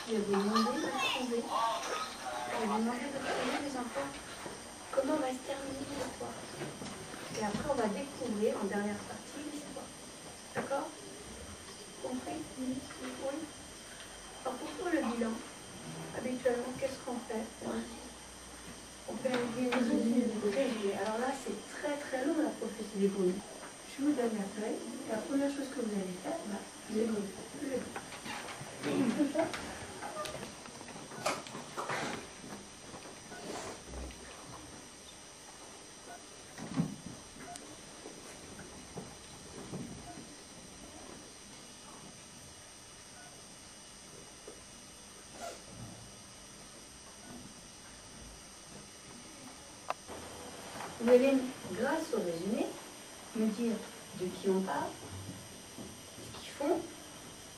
Je vais vous demander de trouver les enfants comment va se terminer l'histoire. Et après, on va découvrir en dernière partie l'histoire. D'accord? Compris? Oui. Alors, pour faire le bilan, habituellement, qu'est-ce qu'on fait? On fait un résumé. Alors là, c'est très long la prophétie des brouilles. Je vous donne la feuille. La première chose que vous allez faire, vous allez vous allez, grâce au résumé, me dire de qui on parle, ce qu'ils font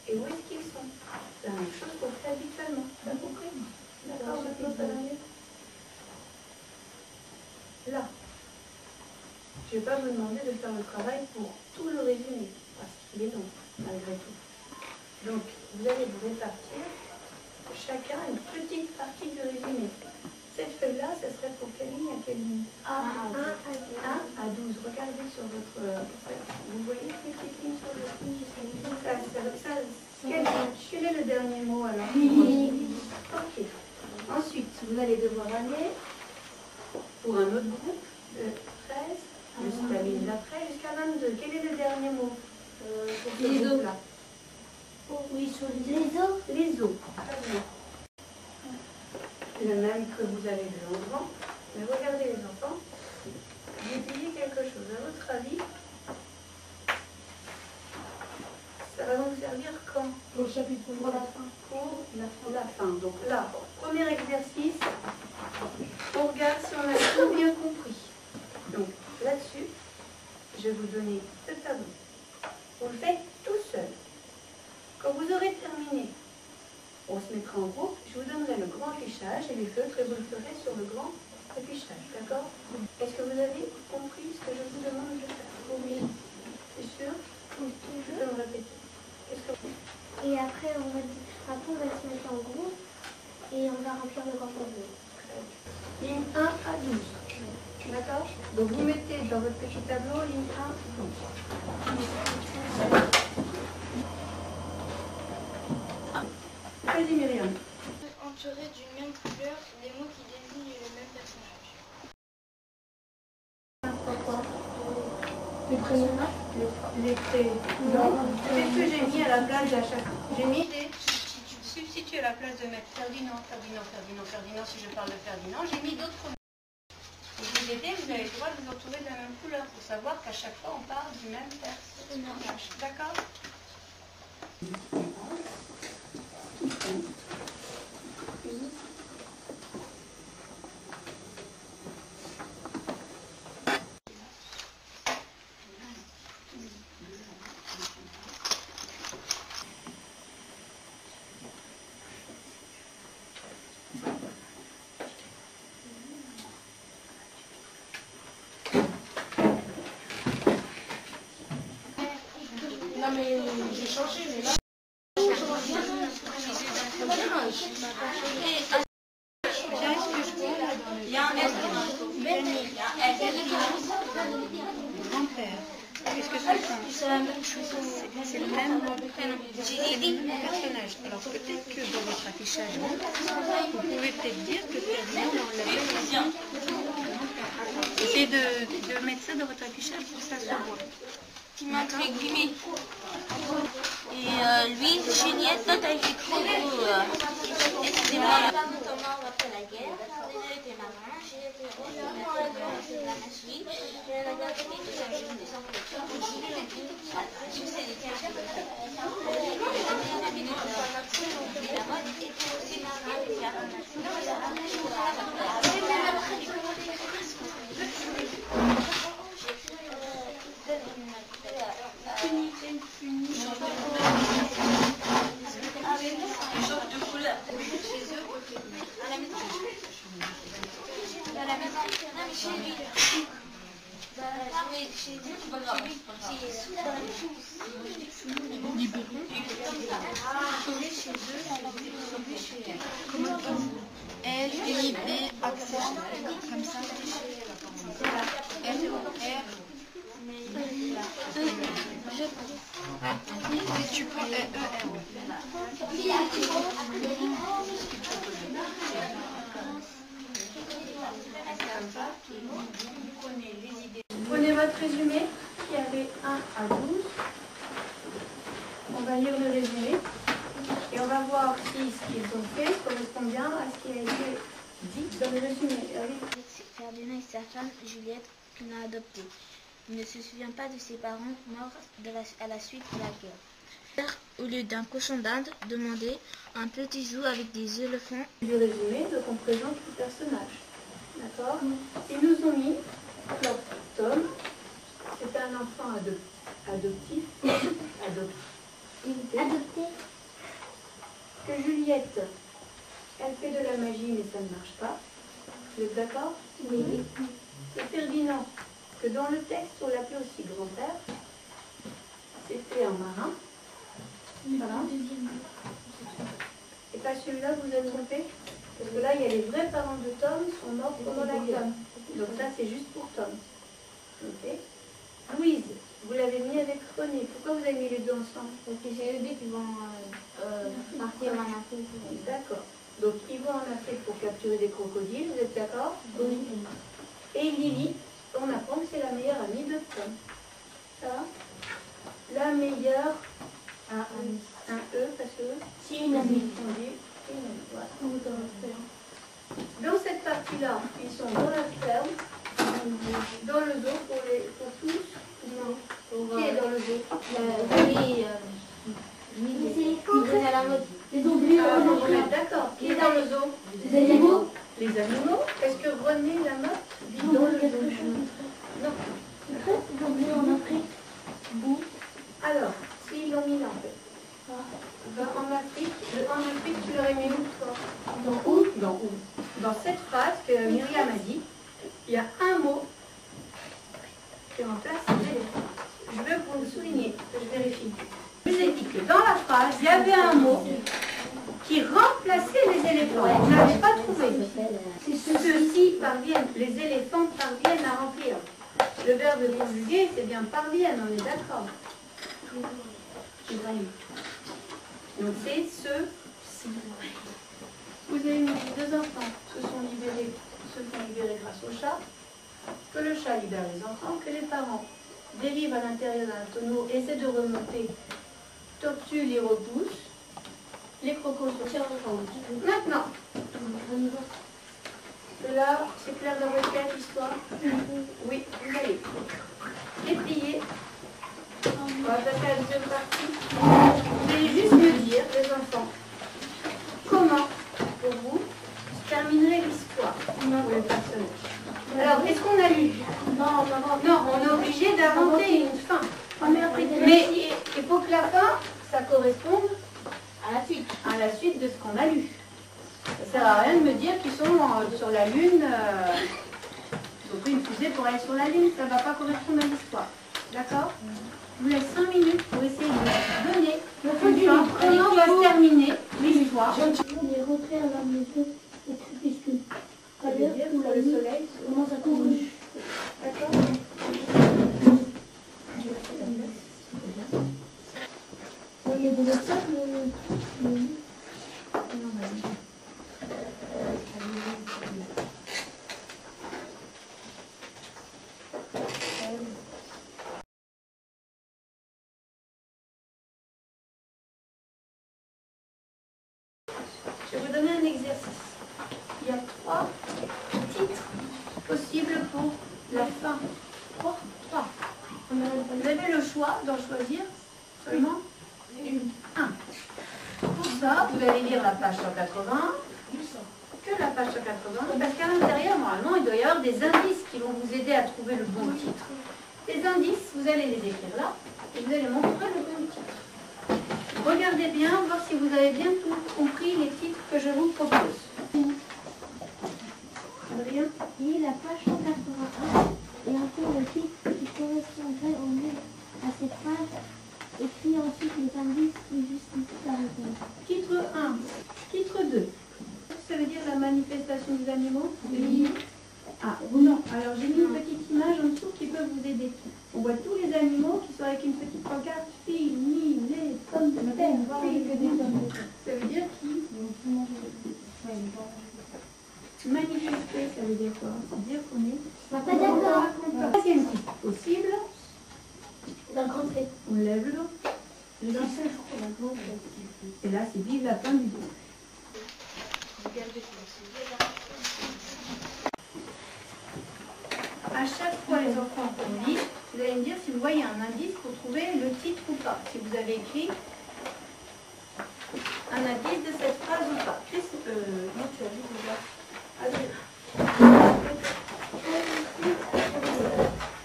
et où est-ce qu'ils sont. C'est la même chose qu'on fait habituellement. T'as compris? D'accord, maintenant ça va mieux. Là, je ne vais pas vous demander de faire le travail pour tout le résumé, parce qu'il est long, malgré tout. Donc, vous allez vous répartir chacun une petite partie du résumé. Cette feuille-là, ce serait pour quelle ligne à quelle ligne? 1 à 12. Regardez sur votre... Vous voyez ces petites lignes sur votre ligne? Quel est le dernier mot alors? Ok. Ensuite, vous allez devoir aller pour un autre groupe de 13, jusqu'à ligne d'après, jusqu'à 22. Quel est le dernier mot pour ce groupe-là? Oui, sur les os. Les os. Très bien. Le même que vous avez vu en grand. Mais regardez les enfants, j'ai oublié quelque chose. À votre avis, ça va vous servir quand? Pour le chapitre, pour la fin. Pour la fin. Donc là, premier exercice, on regarde si on a tout bien compris. Donc là-dessus, je vais vous donner ce tableau. Vous le faites tout seul. Quand vous aurez terminé, on se mettra en groupe, je vous donnerai le grand affichage et les feutres et vous le ferez sur le grand affichage, d'accord? Est-ce que vous avez compris ce que je vous demande de faire? Oui. C'est sûr? Oui. Je vais me répéter. Et après, on va se mettre en groupe et on va remplir le grand tableau. Ligne 1 à 12. D'accord? Donc vous mettez dans votre petit tableau ligne 1 à 12. Vas-y Myriam. Entourer d'une même couleur des mots qui désignent le même personnage. Pourquoi? Les prénoms? Les prénoms. Qu'est-ce que j'ai mis à la place à chaque fois? J'ai mis des substituts à la place de mettre Ferdinand, si je parle de Ferdinand, j'ai mis d'autres mots. Et vous aidez, vous avez le droit de vous entourer de la même couleur pour savoir qu'à chaque fois on parle du même personnage. D'accord? Non mais j'ai changé, mais là... Il y a un S grand-père. Qu'est-ce que c'est ça? C'est la même chose. C'est le même personnage. Alors peut-être que dans votre affichage, vous pouvez peut-être dire que Ferdinand, on l'avait bien. Essayez de mettre ça dans votre affichage pour que ça se voit. Qui m'a entre guillemets. Et lui, Juliette, toi t'as écrit excusez-moi. Thomas après la guerre, René était marin, Juliette était la Suisse, la guerre était des emplois, Juliette c'est les terres. La mode était aussi marin, L, I, B, accès, comme ça. L, R. Et tu prends E, R. Prenez votre résumé qui avait 1 à 12. On va lire le résumé et on va voir si ce qu'ils ont fait correspond bien à ce qui a été dit dans le résumé. Ferdinand et sa femme Juliette qu'il a adoptée. Il ne se souvient pas de ses parents morts à la suite de la guerre. Au lieu d'un cochon d'Inde, demandait un petit zoo avec des éléphants. Du résumé, donc on présente le personnage. D'accord. Ils nous ont mis alors, Tom, c'est un enfant adoptif. Adopté. Que Juliette, elle fait de la magie mais ça ne marche pas. Vous êtes d'accord? Oui. Que Ferdinand, que dans le texte on l'appelait aussi grand-père, c'était un marin. Voilà. Et pas celui-là, vous êtes trompé? Parce que là, il y a les vrais parents de Tom sont morts pendant la guerre. Donc ça, c'est juste pour Tom. Ok. Louise, vous l'avez mis avec René. Pourquoi vous avez mis les deux ensemble? Parce que c'est eux deux qui vont partir en Afrique. D'accord. Donc ils vont en Afrique pour capturer des crocodiles, vous êtes d'accord? Oui. Et Lily, on apprend que c'est la meilleure amie de Tom. Ça va? La meilleure, un E, parce que C'est une amie. on dit une amie. Voilà. Dans cette partie-là, ils sont dans la ferme, dans le zoo pour tous. Non. Qui est dans le zoo? Les éléphants. à la mode. Les ombres. Ah, vous êtes d'accord. Qui est dans le zoo? Les animaux. Les animaux. Est-ce que René Lamotte vit dans le zoo? Non. Ils ont mis en Afrique. Où? Alors, s'ils l'ont mis là en fait. En Afrique, tu l'aurais mis où toi? Dans où? Dans où? Dans cette phrase que Myriam a dit, il y a un mot qui remplace les éléphants. Je veux que vous le souligniez, que je vérifie. Je vous ai dit que dans la phrase, il y avait un mot qui remplaçait les éléphants. Vous ne l'avez pas trouvé. Ceux-ci parviennent, les éléphants parviennent à remplir. Le verbe conjugué, c'est bien parviennent, on est d'accord. Donc c'est ceux-ci. Vous avez mis les deux enfants se font libérer grâce au chat, que le chat libère les enfants, que les parents dérivent à l'intérieur d'un tonneau, essaient de remonter, tortuent les repousses, les crocos sont tirés en maintenant. Là, c'est clair dans votre tête, l'histoire? Oui, vous allez déplier. On va passer à la deuxième partie. Vous allez juste me dire, les enfants, comment, pour vous, se terminerait l'histoire pour le personnage. Alors, qu'est-ce qu'on a lu? Non, on est obligé d'inventer une fin. Mais il faut que la fin, ça corresponde à la suite de ce qu'on a lu. Ça ne sert à rien de me dire qu'ils sont sur la Lune. Ils ont pris une fusée pour aller sur la Lune. Ça ne va pas correspondre à l'histoire. D'accord? Je vous laisse 5 minutes pour essayer de donner une fin. Comment va se terminer l'histoire? On est rentré à la maison et crépuscule. À l'heure où la nuit commence à couvrir. D'accord? Il y a des obstacles. Je vais vous donner un exercice. Il y a 3 titres possibles pour la fin. 3. Vous avez le choix d'en choisir seulement un. Pour ça, vous allez lire la page 180, que la page 180, parce qu'à l'intérieur, normalement, il doit y avoir des indices qui vont vous aider à trouver le bon titre. Les indices, vous allez les écrire là, et vous allez montrer le bon titre. Regardez bien, voir si vous avez bien compris les titres que je vous propose. Adrien? Et la page 181. et encore le titre qui correspondrait au mieux à cette phrase. Écris ensuite les indices qui justifient la réponse. Titre 1. Titre 2. Ça veut dire la manifestation des animaux? Oui. Ah, non. Alors j'ai mis une petite image en dessous qui peut vous aider. On voit tous les animaux qui sont avec une petite pancarte. Fini les pommes de terre. Ça veut dire qui? Manifester, ça veut dire quoi? Ça veut dire qu'on est Pas d'accord. Troisième titre possible. La grande fête. On lève l'eau. Et là, c'est vive la fin du jour. À chaque fois, les enfants, on lit. Vous allez me dire si vous voyez un indice pour trouver le titre ou pas. Si vous avez écrit un indice de cette phrase ou pas. Chris, non, tu as dit déjà.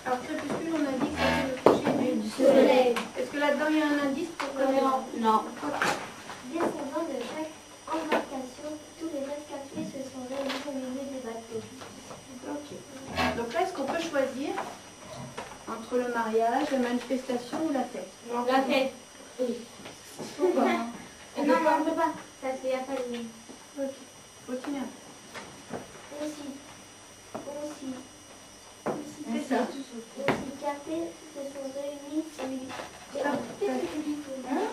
Alors, crépuscule, on a dit que c'était le coucher du soleil. Est-ce que là-dedans, il y a un indice pour que... Non. Descendant de chaque embarcation, tous les rescapés se sont réunis au milieu des bateaux. Ok. Donc là, est-ce qu'on peut choisir entre le mariage, la manifestation ou la fête? La fête. Oui. Pourquoi? Non, on ne peut pas. Parce qu'il n'y a pas de ligne. Ok. Continue. Aussi. C'est ça. Aussi cafés se sont réunis au milieu.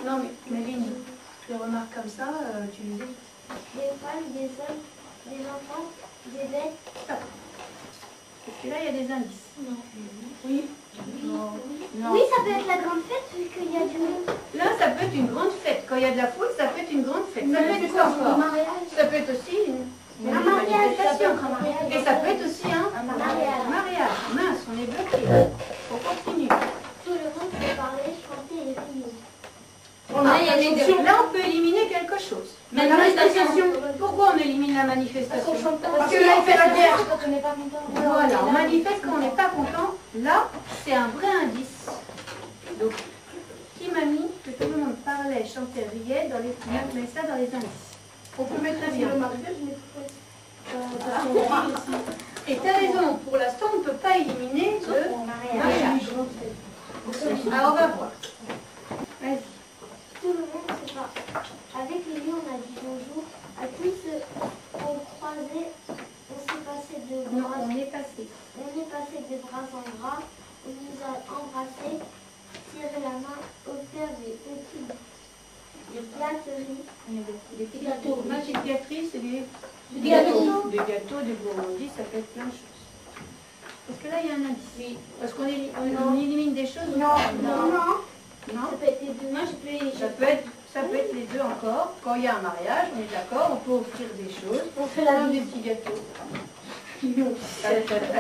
Non, mais Méline, tu les remarques comme ça, tu les évites. Des femmes, des hommes, des enfants, des bêtes. Stop. Parce que là, il y a des indices. Non. Oui. Non. Non. Oui, ça peut être la grande fête vu qu'il y a du monde. Là, ça peut être une grande fête. Quand il y a de la foule, ça peut être une grande fête. Ça peut être quoi, encore. un mariage? Ça peut être aussi une Un mariage, manifestation. un mariage. Et ça peut être aussi un mariage. mariage. Mince, on est bloqué. On continue. Tout le monde peut parler, chanter et rire. Là, on peut éliminer quelque chose. La manifestation. Pourquoi on élimine la manifestation? Parce que là, il fait la guerre. Quand on n'est pas content. Voilà, on manifeste quand on n'est pas content. Là, c'est un vrai indice. Donc, qui m'a mis que tout le monde parlait, chantait, riait dans les films, mais ça dans les indices. On peut mettre un le mariage, et tu as raison, pour l'instant, on ne peut pas éliminer le mariage. Alors, on va voir. Vas-y. Tout le monde se parle. Avec Lily, on a dit bonjour. À tous ceux qu'on croisait, on s'est passé de Non, bras. on est passé. On est passé de bras en bras. On nous a embrassés, tiré la main, offert des petites gâteries. Des petits gâteaux. Moi, j'ai gâteries, c'est des gâteaux. Des gâteaux, des gourmandises, ça peut être plein de choses. Parce que là, il y a un indice. Oui. Parce qu'on élimine des choses. Non. Non. Ça peut être les deux. Moi, je peux Ça peut être les deux encore. Quand il y a un mariage, on est d'accord, on peut offrir des choses. On fait la des petits gâteaux. Ah,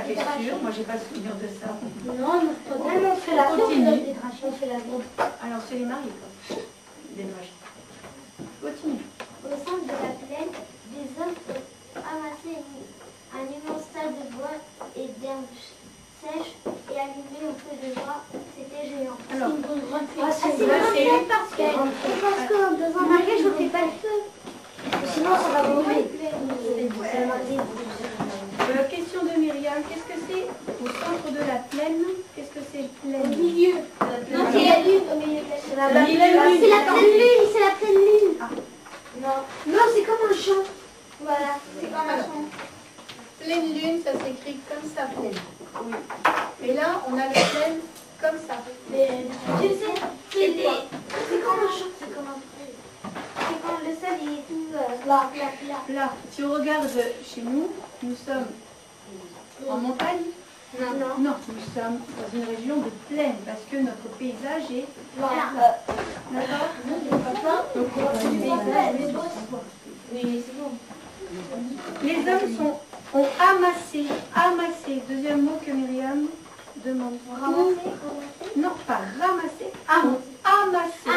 t'es sûre? Moi, j'ai pas le souvenir de ça. Non, on fait la Continue. On fait la viande. Alors, c'est les mariés, quoi. Des dragées. Continue. Au centre de la plaine, des hommes ont amassé un immense tas de bois et d'herbes sèches et allumé au feu de bois. C'était géant. Alors, c'est une grande fête. c'est une parce que... Parce que dans un mariage, on ne fait pas le feu. Sinon, ça va brûler. Question de Myriam, qu'est-ce que c'est au centre de la plaine? Qu'est-ce que c'est plaine? Au milieu. Non, c'est la lune au milieu. C'est la pleine lune. C'est la pleine lune. Ah. Non, c'est comme un champ. Voilà, c'est comme un champ. Pleine lune, ça s'écrit comme ça, plaine. Oui. Mais là, on a la plaine comme ça. Mais tu sais, c'est comme un champ. C'est comme un truc. C'est quand le sol il est tout plat. Là, si on regarde chez nous, nous sommes en montagne. Non, nous sommes dans une région de plaine parce que notre paysage est plat. D'accord? Donc, Oui, c'est bon. les hommes ont amassé. Deuxième mot que Myriam demande. Ramasser. Non, pas ramasser, amassé.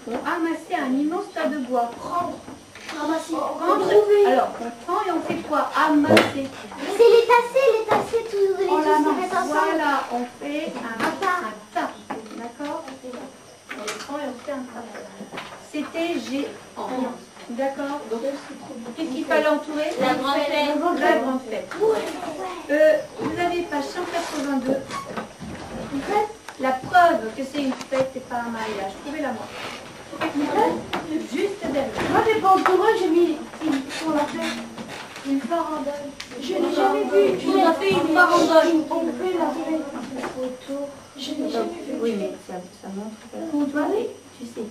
On amassé un immense tas de bois. Ramasser. Alors, on prend et on fait quoi? Amasser. C'est les tasser, tous les On tous se l'amasse. mettent ensemble. Voilà, on fait un tas. D'accord? On les prend et on fait un tas. C'était géant. D'accord? Donc, Qu'est-ce qu'il fallait entourer? La grande fête. La grande fête. Vous avez page 182. La preuve que c'est une fête et pas un mariage. Trouvez-la moi. Juste derrière. Moi, j'ai pas entouré, j'ai mis sur la fête. Une farandole. Je n'ai jamais vu. On a fait une farandole. On fait la fête autour. Je n'ai jamais vu. Oui, mais ça montre que... Tu sais,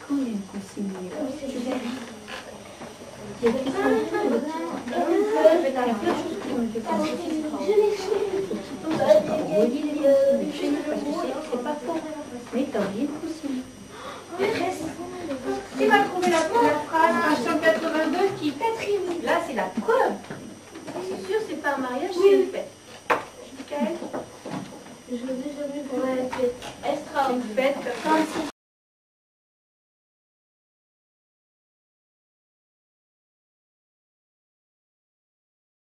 quand il y a une consigne, il y a des c'est pas faux. Mais t'as oublié de consigne. Tu vas trouver la phrase page 182 qui fait. Là, c'est la preuve. C'est sûr, c'est pas un mariage, c'est une fête. Michael? Je l'ai déjà vu pour la fête. Estra, une fête.